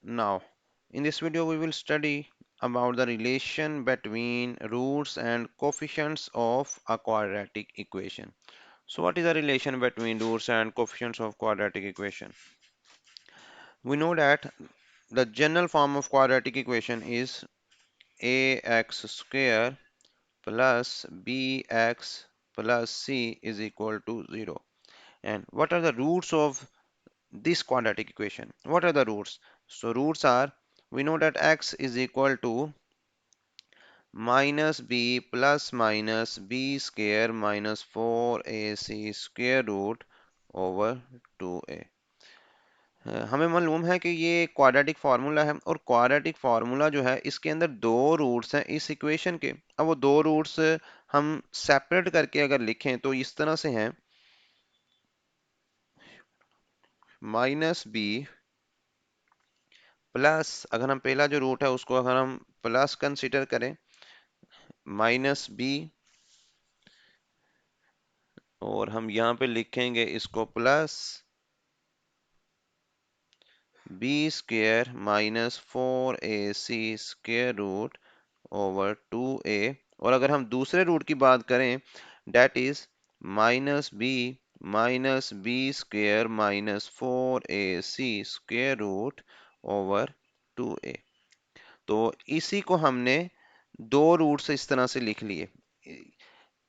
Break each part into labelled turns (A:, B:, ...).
A: Now, in this video, we will study about the relation between roots and coefficients of a quadratic equation. So, what is the relation between roots and coefficients of quadratic equation? We know that the general form of quadratic equation is ax square plus bx plus c is equal to 0. And what are the roots of this quadratic equation? What are the roots? So roots are, we know that x is equal to minus b plus minus b square minus 4ac square root over 2a। हमें मालूम है कि ये quadratic formula है और quadratic formula जो है इसके अंदर दो रूट्स हैं इस इक्वेशन के। अब वो दो रूट्स हम सेपरेट करके अगर लिखें तो इस तरह से हैं, माइनस बी प्लस, अगर हम पहला जो रूट है उसको अगर हम प्लस कंसीडर करें, माइनस बी, और हम यहाँ पे लिखेंगे इसको plus B square minus 4ac square root over 2a। और अगर हम दूसरे रूट की बात करें, that is minus B square minus 4ac square root over 2a। तो इसी को हमने दो रूट से इस तरह से लिख लिए।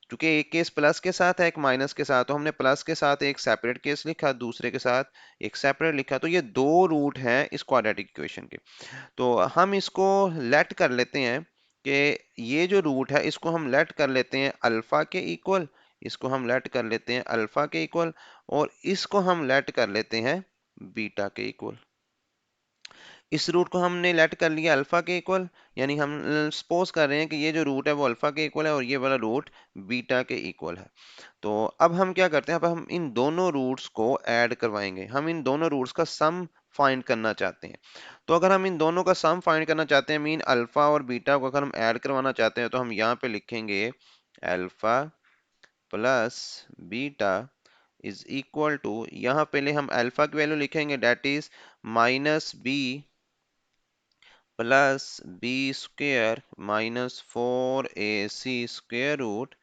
A: क्योंकि एक केस प्लस के साथ है एक माइनस के साथ, तो हमने प्लस के साथ एक सेपरेट केस लिखा, दूसरे के साथ एक सेपरेट लिखा। तो ये दो रूट हैं इस क्वाड्रेटिक इक्वेशन के। तो हम इसको लेट कर लेते हैं कि ये जो रूट है इसको हम लेट कर लेते हैं अल्फा के इक्वल, इसको हम लेट कर लेते हैं अल्फा के इक्वल, और इसको हम लेट कर लेते हैं बीटा के इक्वल। इस रूट को हमने लेट कर लिया अल्फा के इक्वल, यानी हम सपोज कर रहे हैं कि ये जो रूट है वो अल्फा के इक्वल है और ये वाला रूट बीटा के इक्वल है। तो अब हम क्या करते हैं, अब हम इन दोनों रूट्स को ऐड करवाएंगे। हम इन दोनों रूट्स का सम फाइंड करना चाहते हैं। तो अगर हम इन दोनों का सम फाइंड करना चाहते हैं, मीन अल्फा और बीटा को अगर हम ऐड करवाना चाहते हैं, तो हम यहाँ पे लिखेंगे alpha plus beta is equal to, यहाँ पहले हम अल्फा की वैल्यू लिखेंगे that is minus b plus B square minus 4ac square root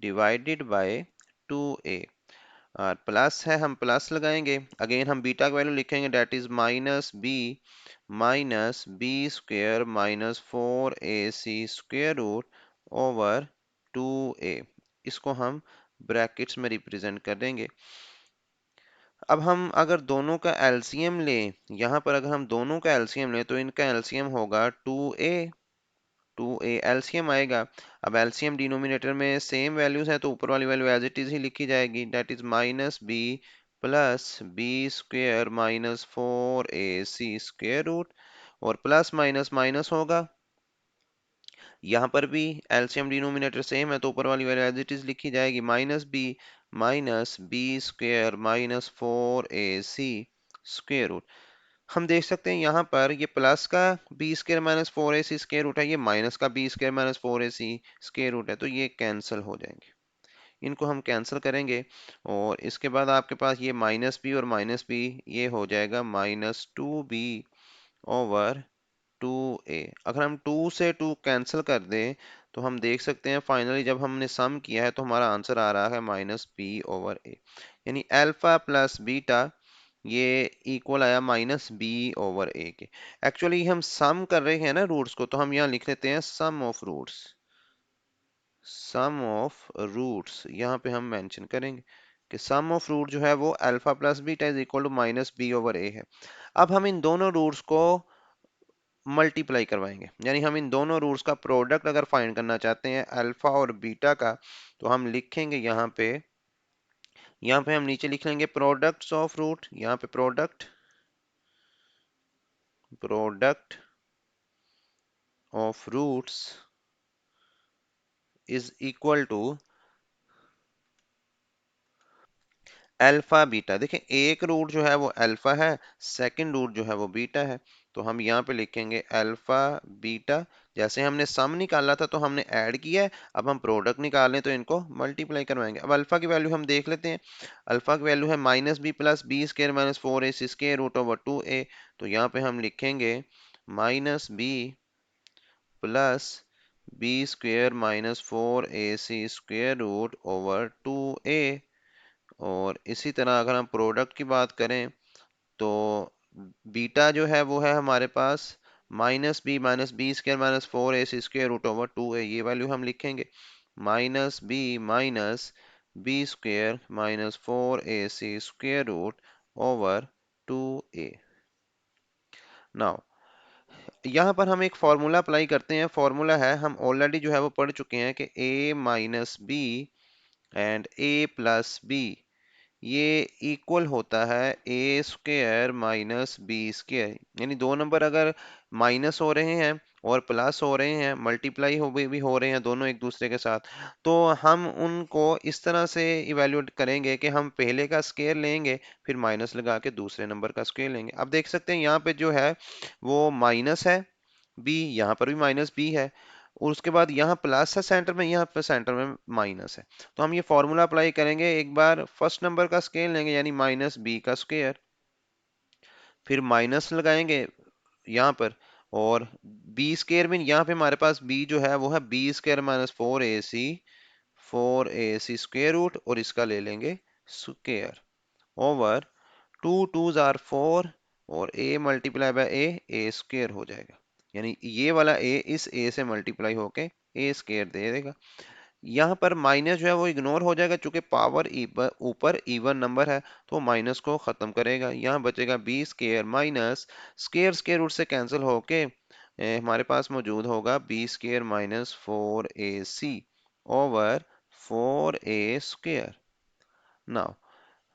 A: divided by 2a। और प्लस है, हम प्लस लगाएंगे, अगेन हम बीटा की वैल्यू लिखेंगे that is minus B square minus 4ac square root over 2a। इसको हम ब्रैकेट्स में रिप्रेजेंट कर देंगे। अब हम अगर दोनों का एलसीएम लें, यहाँ पर अगर हम दोनों का एलसीएम लें तो इनका एलसीएम होगा 2a एलसीएम आएगा। अब एलसीएम डिनोमिनेटर में सेम वैल्यूज हैं तो ऊपर वाली वैल्यू एज इट इज ही लिखी जाएगी, that is minus b plus B square minus 4ac square root, और प्लस माइनस माइनस होगा। यहाँ पर भी एलसीएम डिनोमिनेटर सेम है तो ऊपर वाली वैल्यू एज इट इज लिखी जाएगी, minus B square minus 4ac square root. हम देख सकते हैं यहाँ पर ये प्लस का b square minus 4ac square root है, ये माइनस का b square minus 4ac square root है, तो ये कैंसिल हो जाएंगे। इनको हम कैंसिल करेंगे और इसके बाद आपके पास ये माइनस बी और माइनस बी ये हो जाएगा माइनस 2b ओवर 2a। अगर हम 2 से 2 कैंसिल कर दें तो हम देख सकते हैं फाइनली जब हमने सम किया है तो हमारा आंसर आ रहा है माइनस बी ओवर ए। यानी अल्फा प्लस बीटा ये इक्वल आया माइनस बी ओवर ए के। एक्चुअली हम सम कर रहे हैं ना रूट्स को, तो हम यहाँ लिख लेते हैं sum of roots. Sum of roots यहाँ पे हम मेंशन करेंगे कि सम ऑफ रूट जो है वो alpha plus beta is equal to minus B over A है। अब हम इन दोनों रूट्स को मल्टीप्लाई करवाएंगे, यानी हम इन दोनों रूट्स का प्रोडक्ट अगर फाइंड करना चाहते हैं अल्फा और बीटा का, तो हम लिखेंगे यहाँ पे हम नीचे लिख लेंगे प्रोडक्ट्स ऑफ रूट, यहाँ पे product of roots is equal to alpha beta. देखिए एक रूट जो है वो अल्फा है, सेकंड रूट जो है वो बीटा है। तो हम यहाँ पे लिखेंगे अल्फा बीटा। जैसे हमने सम निकाला था तो हमने ऐड किया है, अब हम प्रोडक्ट निकालें तो इनको मल्टीप्लाई करवाएंगे। अब अल्फा की वैल्यू हम देख लेते हैं। अल्फा की वैल्यू है -b+b² -4ac² √2a। तो यहाँ पे हम लिखेंगे -b+b² -4ac²√2a। और इसी तरह अगर हम प्रोडक्ट की बात करें तो बीटा जो है वो है हमारे पास -b-b² -4ac² √2a। ये वैल्यू हम लिखेंगे -b-b² -4ac² √2a। नाउ यहाँ पर हम एक फॉर्मूला अप्लाई करते हैं। फॉर्मूला है, हम ऑलरेडी जो है वो पढ़ चुके हैं कि a-b एंड a+b ये इक्वल होता है a² - b²। यानी दो नंबर अगर माइनस हो रहे हैं और प्लस हो रहे हैं, मल्टीप्लाई हो भी हो रहे हैं दोनों एक दूसरे के साथ, तो हम उनको इस तरह से इवेल्युएट करेंगे कि हम पहले का स्क्वायर लेंगे, फिर माइनस लगा के दूसरे नंबर का स्क्वायर लेंगे। अब देख सकते हैं यहाँ पे जो है वो माइनस है b, यहाँ पर भी माइनस b है, और उसके बाद यहाँ प्लस है सेंटर में, यहाँ पे सेंटर में माइनस है। तो हम ये फॉर्मूला अप्लाई करेंगे। एक बार फर्स्ट नंबर का स्केल लेंगे यानी -b², फिर माइनस लगाएंगे यहाँ पर, और b² में यहाँ पे हमारे पास b जो है वो है b² - 4ac, 4ac² रूट, और इसका ले लेंगे स्क्वायर ओवर 2 2s are 4, और a मल्टीप्लाई बाय a² हो जाएगा। यानी ये वाला a इस a से मल्टीप्लाई होके a² दे देगा। यहाँ पर माइनस जो है वो इग्नोर हो जाएगा, चूंकि पावर ऊपर इवन नंबर है तो माइनस को खत्म करेगा। यहाँ बचेगा b² minus square square root से कैंसिल होके हमारे पास मौजूद होगा b² -4ac over 4a²। Now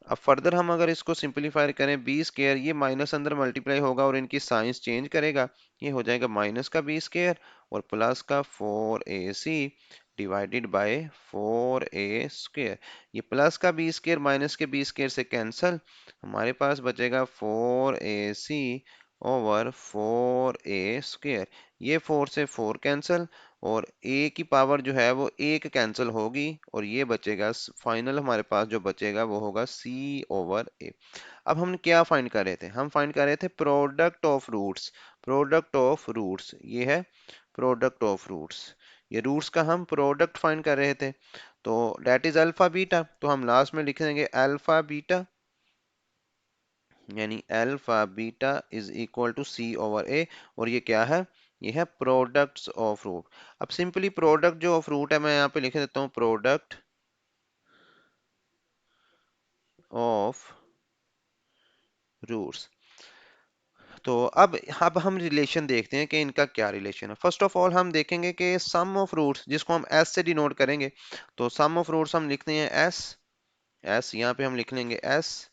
A: अब फर्दर हम अगर इसको सिंपलीफाई करें, b² ये माइनस अंदर मल्टीप्लाई होगा और इनकी साइंस चेंज करेगा, ये हो जाएगा माइनस का b² और प्लस का 4ac डिवाइडेड बाय 4a²। ये प्लस का b² माइनस के b² से कैंसल, हमारे पास बचेगा 4ac ओवर 4a²। ये 4 से 4 कैंसल, और a की पावर जो है वो एक कैंसिल होगी, और ये बचेगा फाइनल हमारे पास जो बचेगा वो होगा c ओवर a। अब हम क्या फाइंड कर रहे थे? हम फाइंड कर रहे थे product of roots. Product of roots ये है प्रोडक्ट ऑफ रूट्स। ये रूट्स का हम प्रोडक्ट फाइंड कर रहे थे, तो डेट इज अल्फा बीटा। तो हम लास्ट में लिख देंगे अल्फा बीटा, यानी alpha beta is equal to c over a। और ये क्या है? ये है प्रोडक्ट्स ऑफ रूट। अब सिंपली प्रोडक्ट जो ऑफ रूट है मैं यहाँ पे लिख देता हूँ प्रोडक्ट ऑफ रूट्स। तो अब हम रिलेशन देखते हैं कि इनका क्या रिलेशन है। फर्स्ट ऑफ ऑल हम देखेंगे कि सम ऑफ रूट्स, जिसको हम s से डिनोट करेंगे, तो सम ऑफ रूट्स हम लिखते हैं s। यहाँ पे हम लिख लेंगे s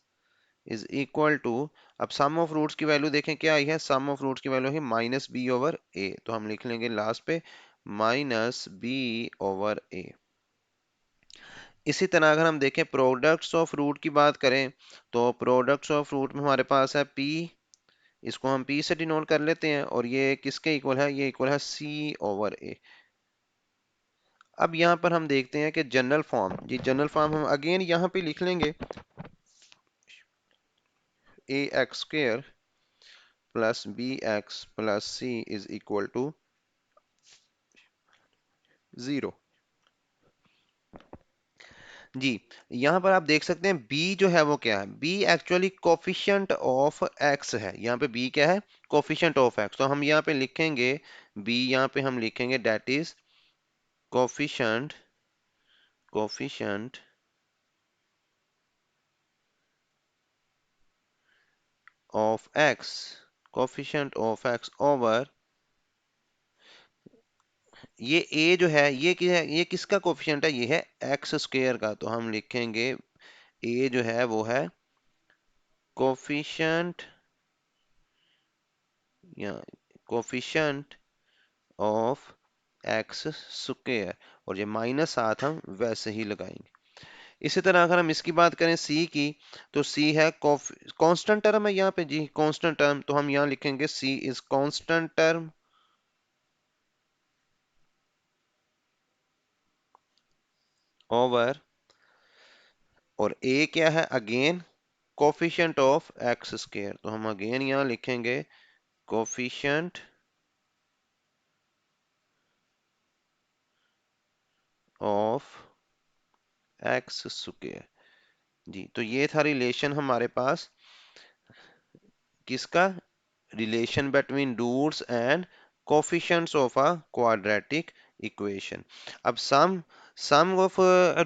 A: इज इक्वल टू, अब सम ऑफ रूट्स की वैल्यू देखें क्या आई है। सम ऑफ रूट्स की वैल्यू है -b ओवर a, तो हम लिख लेंगे लास्ट पे -b ओवर a। इसी तरह अगर हम देखें प्रोडक्ट्स ऑफ रूट की बात करें, तो प्रोडक्ट्स ऑफ रूट में हमारे पास है p, इसको हम p से डिनोट कर लेते हैं, और ये किसके इक्वल है? ये इक्वल है c ओवर a। अब यहाँ पर हम देखते हैं कि जनरल फॉर्म, जी जनरल फॉर्म हम अगेन यहाँ पे लिख लेंगे ax² plus bx plus c is equal to 0। जी यहाँ पर आप देख सकते हैं b जो है वो क्या है? b actually coefficient of x है। यहाँ पे b क्या है? Coefficient of x। तो हम यहाँ पे लिखेंगे b, यहाँ पे हम लिखेंगे that is coefficient coefficient of x, coefficient of x over, ये a जो है ये क्या है? ये किसका कोफिशिएंट है? ये है x² का। तो हम लिखेंगे a जो है वो है कोफिशिएंट, या कोफिशिएंट ऑफ x², और ये माइनस साथ हम वैसे ही लगाएंगे। इसी तरह अगर हम इसकी बात करें सी की, तो सी है कांस्टेंट टर्म है यहाँ पे जी, कांस्टेंट टर्म, तो हम यहाँ लिखेंगे सी इज कांस्टेंट टर्म ओवर, और ए क्या है again, coefficient of x square, तो हम अगेन यहाँ लिखेंगे कोफिशिएंट ऑफ एक्स स्क्वायर। जी, तो ये था रिलेशन हमारे पास किसका, relation between roots and coefficients of a quadratic equation। अब सम ऑफ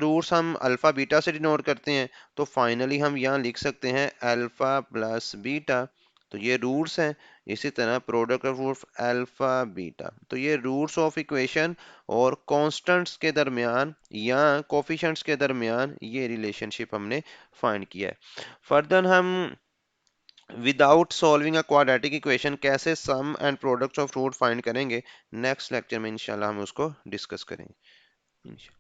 A: रूट्स हम अल्फा बीटा से डिनोट करते हैं, तो फाइनली हम यहाँ लिख सकते हैं अल्फा प्लस बीटा, तो ये रूट्स हैं। इसी तरह product of root alpha beta, तो ये रूट्स ऑफ इक्वेशन और कांस्टेंट्स के दरमियान या कोफिशिएंट्स के दरमियान ये रिलेशनशिप हमने फाइंड किया है। फर्दर हम without solving a quadratic equation कैसे sum and products of root find करेंगे, नेक्स्ट लेक्चर में इंशाल्लाह हम उसको डिस्कस करेंगे।